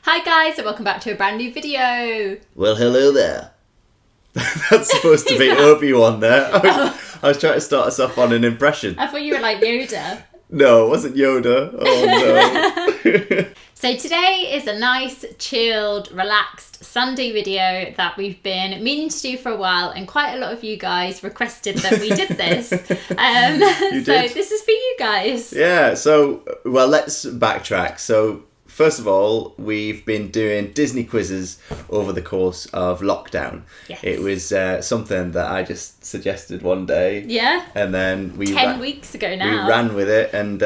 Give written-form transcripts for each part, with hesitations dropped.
Hi guys, and welcome back to a brand new video. Well, hello there. That's supposed to be Obi-Wan there. I was trying to start us off on an impression. I thought you were like Yoda. No, it wasn't Yoda. Oh no. So today is a nice, chilled, relaxed Sunday video that we've been meaning to do for a while, and quite a lot of you guys requested that we did this. You so did? this is for you guys. Yeah, so, well, let's backtrack. So, first of all, we've been doing Disney quizzes over the course of lockdown. Yes. It was something that I just suggested one day. Yeah. And then we 10 weeks ago now. We ran with it, and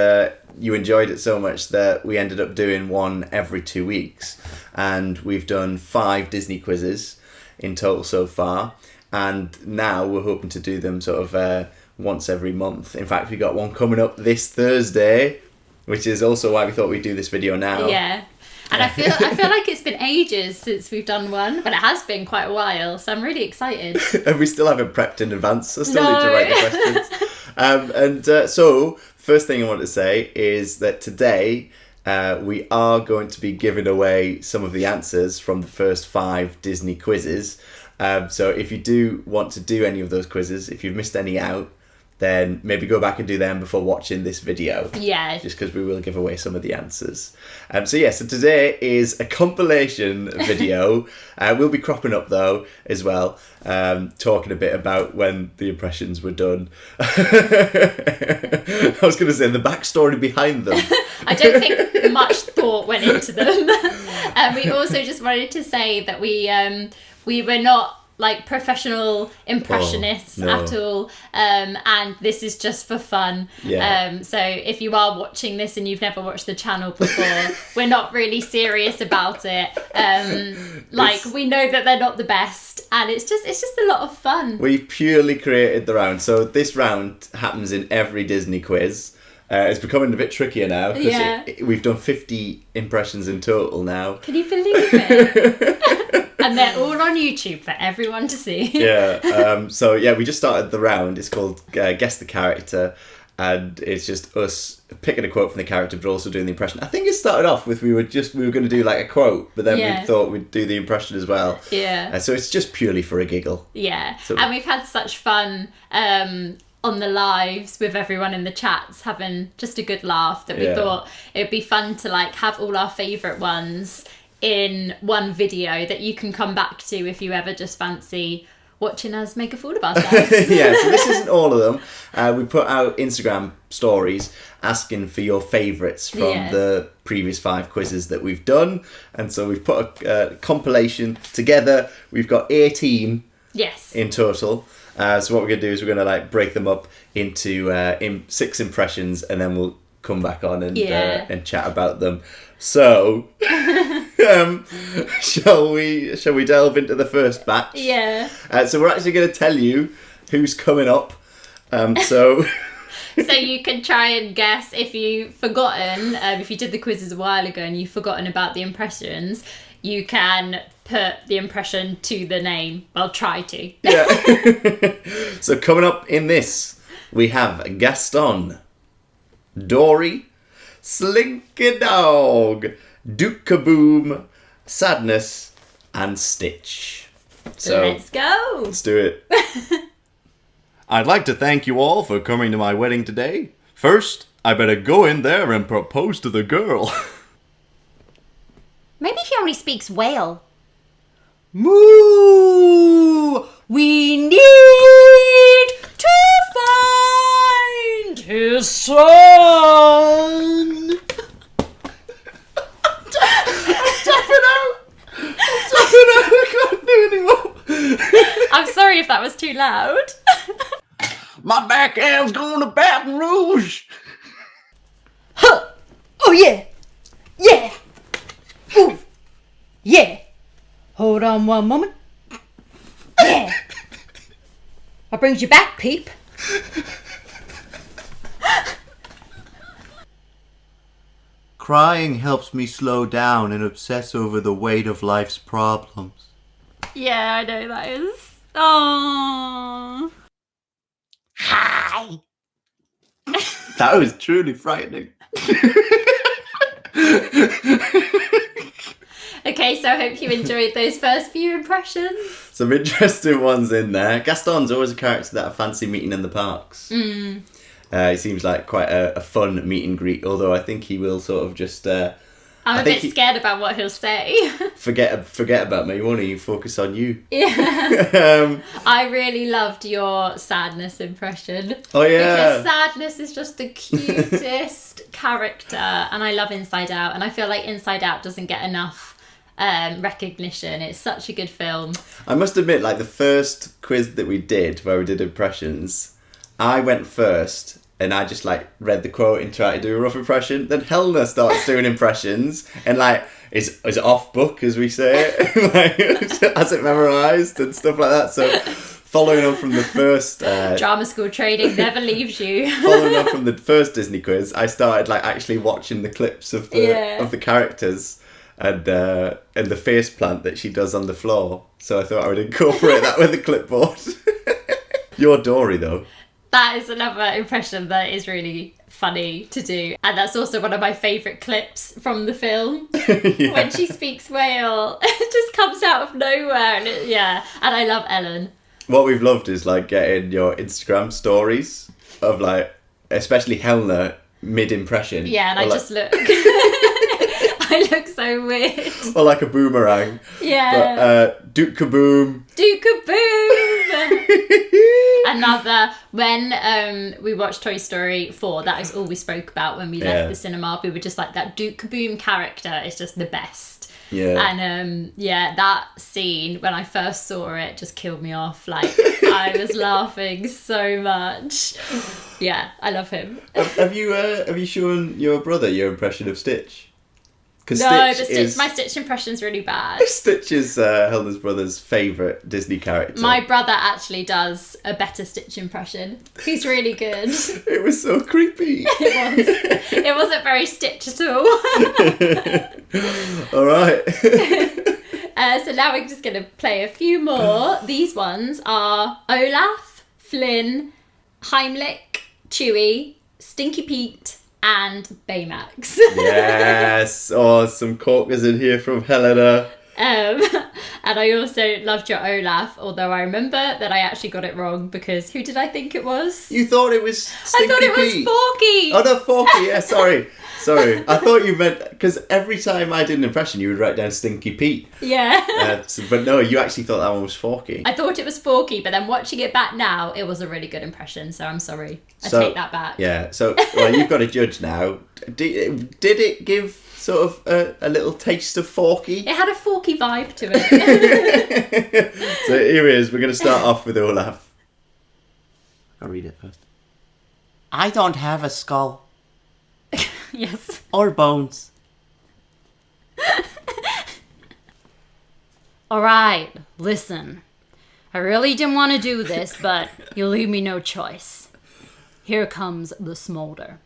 you enjoyed it so much that we ended up doing one every 2 weeks. And we've done 5 Disney quizzes in total so far. And now we're hoping to do them sort of once every month. In fact, we got one coming up this Thursday, which is also why we thought we'd do this video now. Yeah. And I feel like it's been ages since we've done one, but it has been quite a while, so I'm really excited. And we still haven't prepped in advance. I still No. need to write the questions. So, first thing I want to say is that today we are going to be giving away some of the answers from the first 5 Disney quizzes. So if you do want to do any of those quizzes, if you've missed any out, then maybe go back and do them before watching this video. Yeah. Just because we will give away some of the answers. So today is a compilation video. We'll be cropping up though as well, talking a bit about when the impressions were done. I was going to say the backstory behind them. I don't think much thought went into them. And we also just wanted to say that we were not like professional impressionists no. at all, and this is just for fun. Yeah. So if you are watching this and you've never watched the channel before, we're not really serious about it. We know that they're not the best, and it's just a lot of fun. We purely created the round. So this round happens in every Disney quiz. It's becoming a bit trickier now because Yeah. we've done 50 impressions in total now. Can you believe it? And they're all on YouTube for everyone to see. Yeah. We just started the round. It's called Guess the Character, and it's just us picking a quote from the character, but also doing the impression. I think it started off with we were going to do like a quote, but then Yeah. we thought we'd do the impression as well. Yeah. So it's just purely for a giggle. Yeah. So- And we've had such fun on the lives with everyone in the chats, having just a good laugh, that we Yeah. thought it would be fun to like have all our favourite ones in one video that you can come back to if you ever just fancy watching us make a fool of ourselves. Yeah, so this isn't all of them. We put out Instagram stories asking for your favourites from Yeah. the previous 5 quizzes that we've done. And so we've put a compilation together. We've got 18 Yes. in total. So what we're going to do is we're going to like break them up into 6 impressions, and then we'll come back on and chat about them. So, shall we delve into the first batch? Yeah. So we're actually going to tell you who's coming up. So So you can try and guess if you've forgotten, if you did the quizzes a while ago and you've forgotten about the impressions, you can put the impression to the name. Well, try to. yeah. So coming up in this, we have Gaston, Dory, Slinky Dog, Duke Kaboom, Sadness, and Stitch. So Let's go. let's do it. I'd like to thank you all for coming to my wedding today. First, I better go in there and propose to the girl. Maybe he only speaks whale. Moo! We need to find his son. I can't do anymore. I'm sorry if that was too loud. My backhand's going to Baton Rouge. Huh! Oh yeah! Yeah! Ooh! Yeah! Hold on one moment. Yeah! What brings you back, Peep? Crying helps me slow down and obsess over the weight of life's problems. Yeah, I know that is. Oh. Hi! That was truly frightening. Okay, so I hope you enjoyed those first few impressions. Some interesting ones in there. Gaston's always a character that I fancy meeting in the parks. It seems like quite a fun meet and greet, although I think he will sort of just... I'm a bit scared about what he'll say. forget about me, won't he? Focus on you. Yeah. I really loved your sadness impression. Oh, yeah. Because sadness is just the cutest character, and I love Inside Out, and I feel like Inside Out doesn't get enough recognition. It's such a good film. I must admit, like the first quiz that we did, where we did impressions, I went first. And I just like read the quote and tried to do a rough impression. Then Helena starts doing impressions and like is off book, as we say, like has it memorised and stuff like that. So following on from the first drama school training never leaves you. Following on from the first Disney quiz, I started like actually watching the clips of the characters and the face plant that she does on the floor. So I thought I would incorporate that with the clipboard. You're Dory though. That is another impression that is really funny to do. And that's also one of my favourite clips from the film. Yeah. When she speaks whale. It just comes out of nowhere. And and I love Ellen. What we've loved is like getting your Instagram stories of like, especially Helena mid-impression. Yeah, and I just look... I look so weird. Or like a boomerang. Yeah. But, Duke Kaboom. Duke Kaboom! Another, when we watched Toy Story 4, that is all we spoke about when we left the cinema. We were just like, that Duke Kaboom character is just the best. Yeah. And that scene, when I first saw it, just killed me off. Like, I was laughing so much. Yeah, I love him. Have you shown your brother your impression of Stitch? No, my Stitch impression's really bad. Stitch is Helena's brother's favourite Disney character. My brother actually does a better Stitch impression. He's really good. It was so creepy. It wasn't very Stitch at all. All right. So now we're just going to play a few more. These ones are Olaf, Flynn, Heimlich, Chewie, Stinky Pete, and Baymax. Yes. Oh, some corkers in here from Helena. And I also loved your Olaf, although I remember that I actually got it wrong because who did I think it was? You thought it was Stinky I thought it was Pete. Forky. Oh, no, Forky. Yeah, sorry. I thought you meant... Because every time I did an impression, you would write down Stinky Pete. Yeah. But no, you actually thought that one was Forky. I thought it was Forky, but then watching it back now, it was a really good impression, so I'm sorry. I take that back. Yeah, so well, you've got to judge now. Did it give sort of a little taste of Forky? It had a Forky vibe to it. So here it is. We're going to start off with Olaf. I'll read it first. I don't have a skull. Yes. Or bones. All right, listen. I really didn't want to do this, but you leave me no choice. Here comes the smolder.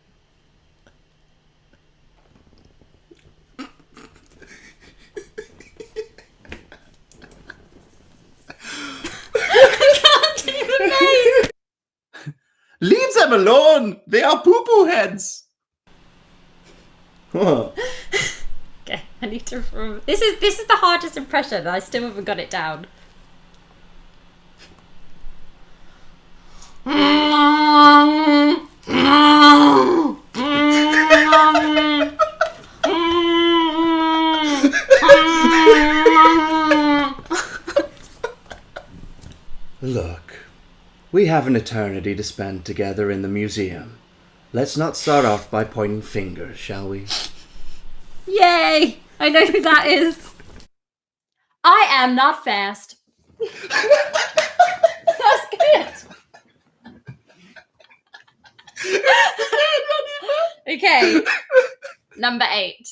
Leave them alone! They are poo-poo heads! What? Okay, I need to... This is the hardest impression, I still haven't got it down. Look, we have an eternity to spend together in the museum. Let's not start off by pointing fingers, shall we? Yay! I know who that is. I am not fast. That's good. Okay. Number 8.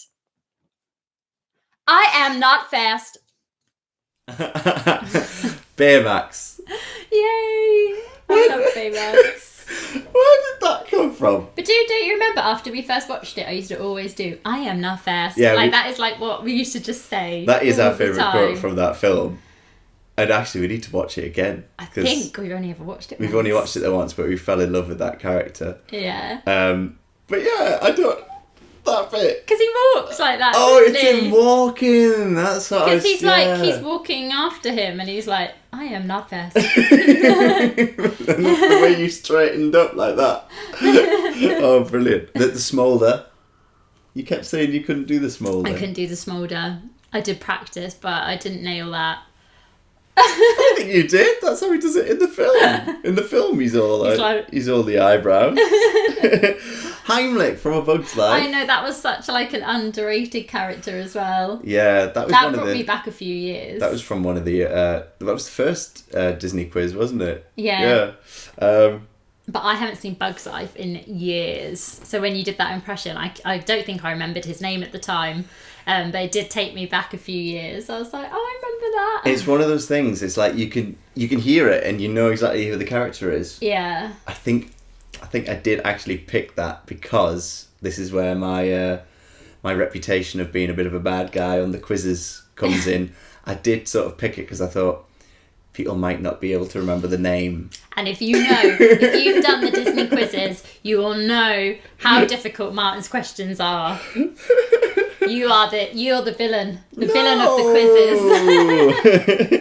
I am not fast. Baymax. Yay! I love Baymax. Where did that come from? But do you remember after we first watched it, I used to always do, I am not fast. Yeah, that is like what we used to just say. That is all our the favourite time. quote from that film. And actually, we need to watch it again. I think we've only ever watched it We've once. only watched it there once, but we fell in love with that character. Yeah. But yeah, that bit? Because he walks like that. Oh, doesn't it's he? him walking. That's what I was... Because he's like, he's walking after him and he's like, I am not fast. The way you straightened up like that. Oh, brilliant. The smoulder. You kept saying you couldn't do the smoulder. I couldn't do the smoulder. I did practice, but I didn't nail that. I think you did. That's how he does it in the film. In the film, he's all the eyebrows. Heimlich from A Bug's Life. I know, that was such like an underrated character as well. Yeah, that was that one brought of the... me back a few years. That was from one of the... that was the first Disney quiz, wasn't it? Yeah. Yeah. But I haven't seen Bug's Life in years. So when you did that impression, I don't think I remembered his name at the time. But it did take me back a few years. I was like, oh, I remember that. It's one of those things. It's like you can hear it and you know exactly who the character is. Yeah. I think I did actually pick that because this is where my my reputation of being a bit of a bad guy on the quizzes comes in. I did sort of pick it because I thought people might not be able to remember the name. And if you've done the Disney quizzes, you will know how difficult Martyn's questions are. You're the villain. Villain of the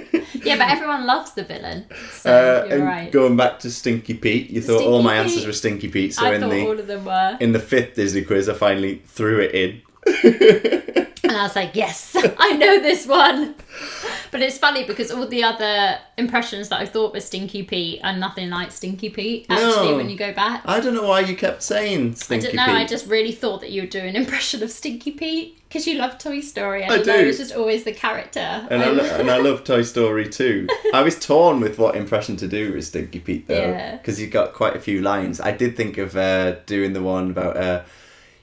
quizzes. Yeah, but everyone loves the villain. So you're right. Going back to Stinky Pete, you thought Stinky all my Pete. answers were Stinky Pete. So I thought all of them were. in the 5th Disney quiz, I finally threw it in. And I was like, yes, I know this one. But it's funny because all the other impressions that I thought were Stinky Pete are nothing like Stinky Pete, actually, No. when you go back. I don't know why you kept saying Stinky I don't know, Pete. I just really thought that you would do an impression of Stinky Pete because you love Toy Story. I do. It's just always the character. And I love Toy Story too. I was torn with what impression to do with Stinky Pete though, Yeah. because he's got quite a few lines. I did think of doing the one about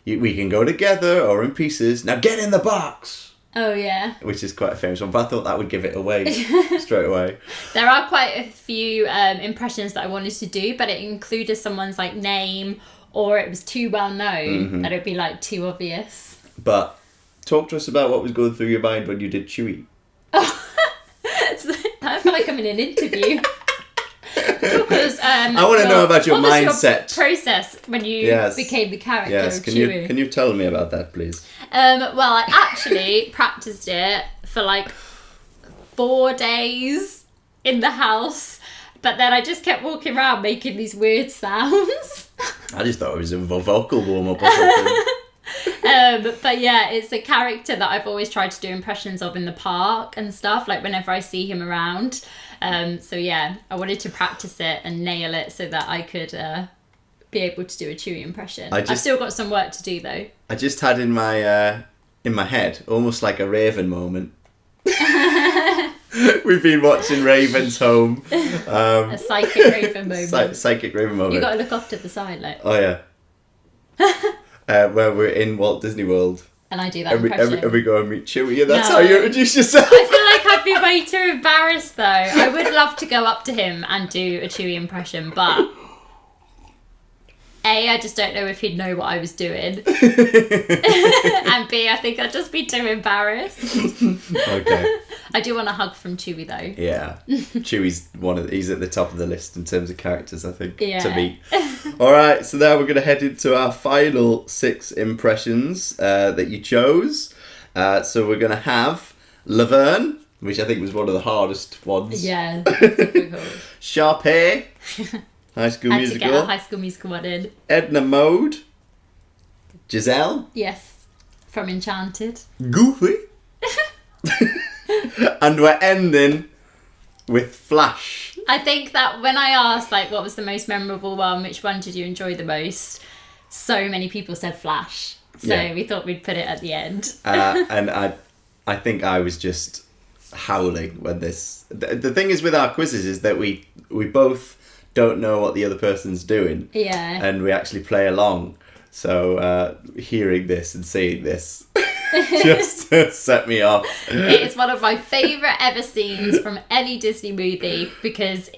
we can go together or in pieces. Now get in the box. Oh, yeah. Which is quite a famous one, but I thought that would give it away straight away. There are quite a few impressions that I wanted to do, but it included someone's like name or it was too well known that it'd be like too obvious. But talk to us about what was going through your mind when you did Chewie. I feel like I'm in an interview. Because, I want to know about your what was mindset. your process when you Yes. became the character Yes, of can Chewie? you tell me about that, please? Well, I actually practiced it for like 4 days in the house, but then I just kept walking around making these weird sounds. I just thought it was a vocal warm-up or something. But yeah, it's a character that I've always tried to do impressions of in the park and stuff, like whenever I see him around. So yeah, I wanted to practice it and nail it so that I could be able to do a Chewie impression. I've still got some work to do though. I just had in my head almost like a Raven moment. We've been watching Raven's Home. A psychic Raven moment. Psychic Raven moment. You got to look off to the side, like. Oh yeah. Where we're in Walt Disney World. And I do that impression. And we go and meet Chewie, and that's No. how you introduce yourself. I feel like I'd be way too embarrassed though. I would love to go up to him and do a Chewie impression, but A, I just don't know if he'd know what I was doing. And B, I think I'd just be too embarrassed. Okay. I do want a hug from Chewie though. Yeah. Chewie's he's at the top of the list in terms of characters, I think, Yeah. to meet. Alright, so now we're going to head into our final 6 impressions that you chose. So we're going to have Laverne, which I think was one of the hardest ones. Yeah, difficult. Sharpay, High School Had to Musical. get a High School Musical one in. Edna Mode, Giselle, Yes, from Enchanted. Goofy, and we're ending with Flash. I think that when I asked, like, what was the most memorable one, which one did you enjoy the most, so many people said Flash. So Yeah. we thought we'd put it at the end. And I think I was just howling when this... The thing is with our quizzes is that we both don't know what the other person's doing. Yeah. And we actually play along. So hearing this and seeing this just set me off. It's one of my favourite ever scenes from any Disney movie because,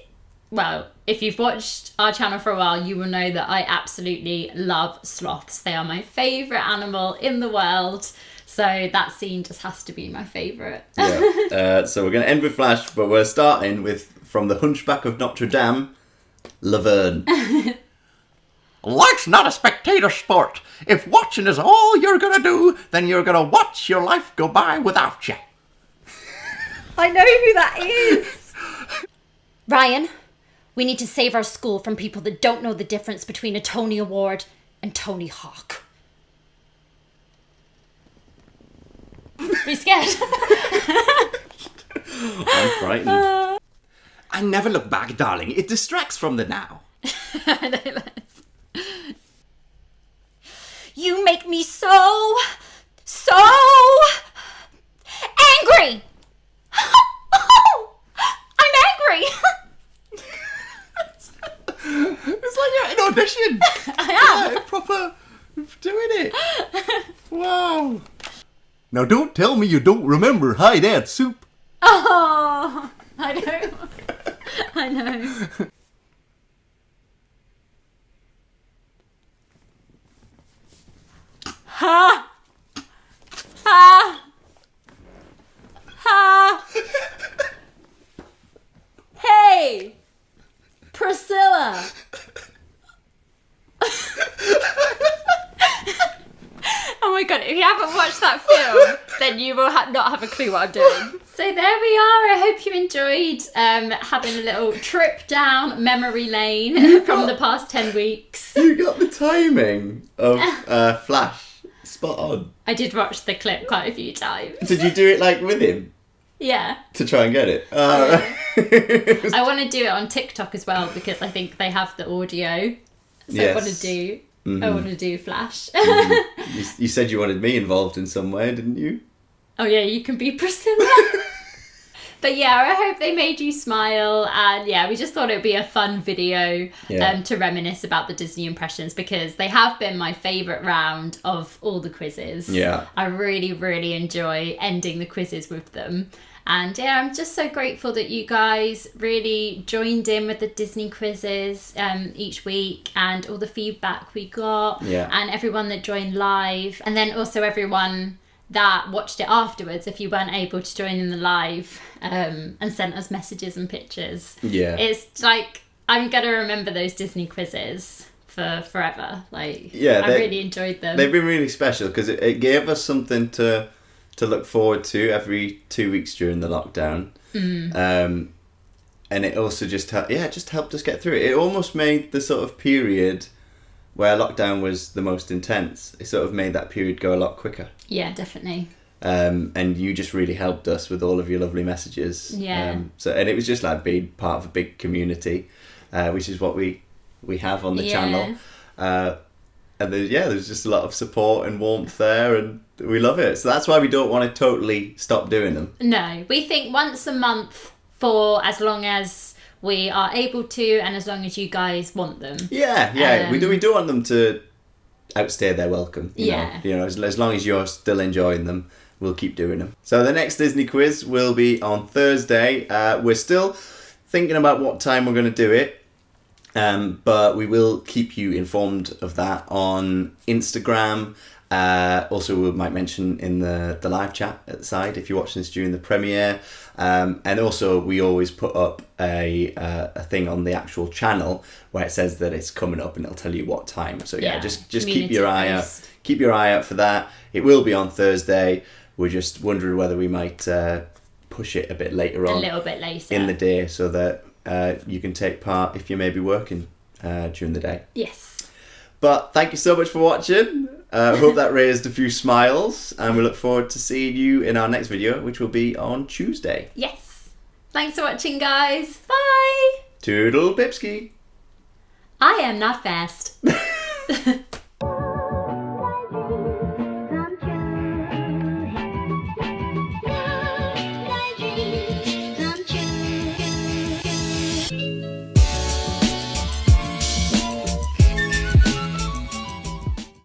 well, if you've watched our channel for a while, you will know that I absolutely love sloths. They are my favourite animal in the world. So that scene just has to be my favourite. Yeah. So we're going to end with Flash, but we're starting with, from The Hunchback of Notre Dame, Laverne. Life's not a spectator sport. If watching is all you're gonna do, then you're gonna watch your life go by without you. I know who that is. Ryan, we need to save our school from people that don't know the difference between a Tony Award and Tony Hawk. Are you scared? I'm frightened. I never look back, darling. It distracts from the now. You make me so angry. I'm angry. It's like you're in audition. I am. Yeah, proper doing it. Wow. Now don't tell me you don't remember Hi Dad Soup. Oh, I know. I know. Ha! Ha! Ha! Hey! Priscilla! Oh my god, if you haven't watched that film, then you will not have a clue what I'm doing. So there we are. I hope you enjoyed having a little trip down memory lane from the past 10 weeks. You got the timing of Flash spot on. I did watch the clip quite a few times. Did you do it like with him Yeah. to try and get it? I want to do it on TikTok as well because I think they have the audio. So Yes. I want to do Flash. You said you wanted me involved in some way, didn't you? Oh yeah, you can be Priscilla. But yeah, I hope they made you smile, and yeah, we just thought it would be a fun video to reminisce about the Disney impressions because they have been my favourite round of all the quizzes. Yeah. I really, really enjoy ending the quizzes with them. And yeah, I'm just so grateful that you guys really joined in with the Disney quizzes each week and all the feedback we got and everyone that joined live. And then also everyone that watched it afterwards if you weren't able to join in the live and sent us messages and pictures. Yeah. It's like, I'm going to remember those Disney quizzes for forever. Like, Yeah, I really enjoyed them. They've been really special because it gave us something to look forward to every 2 weeks during the lockdown. And it also just helped us get through it. It almost made the sort of period where lockdown was the most intense, it sort of made that period go a lot quicker. Yeah, definitely. And you just really helped us with all of your lovely messages. Yeah. And it was just like being part of a big community, which is what we have on the channel. And there's just a lot of support and warmth there, and we love it. So that's why we don't want to totally stop doing them. No, we think once a month for as long as we are able to and as long as you guys want them. Yeah. We do want them to outstay their welcome. You know, as long as you're still enjoying them, we'll keep doing them. So the next Disney quiz will be on Thursday. We're still thinking about what time we're going to do it. But we will keep you informed of that on Instagram. Also, we might mention in the live chat at the side if you're watching this during the premiere. And also, we always put up a thing on the actual channel where it says that it's coming up and it'll tell you what time. So just keep your eye out. Keep your eye out for that. It will be on Thursday. We're just wondering whether we might push it a bit later on, a little bit later in the day, so that you can take part if you may be working during the day. Yes. But thank you so much for watching. Hope that raised a few smiles, and we look forward to seeing you in our next video, which will be on Tuesday. Yes. Thanks for watching, guys. Bye. Toodle Pipski. I am not fast.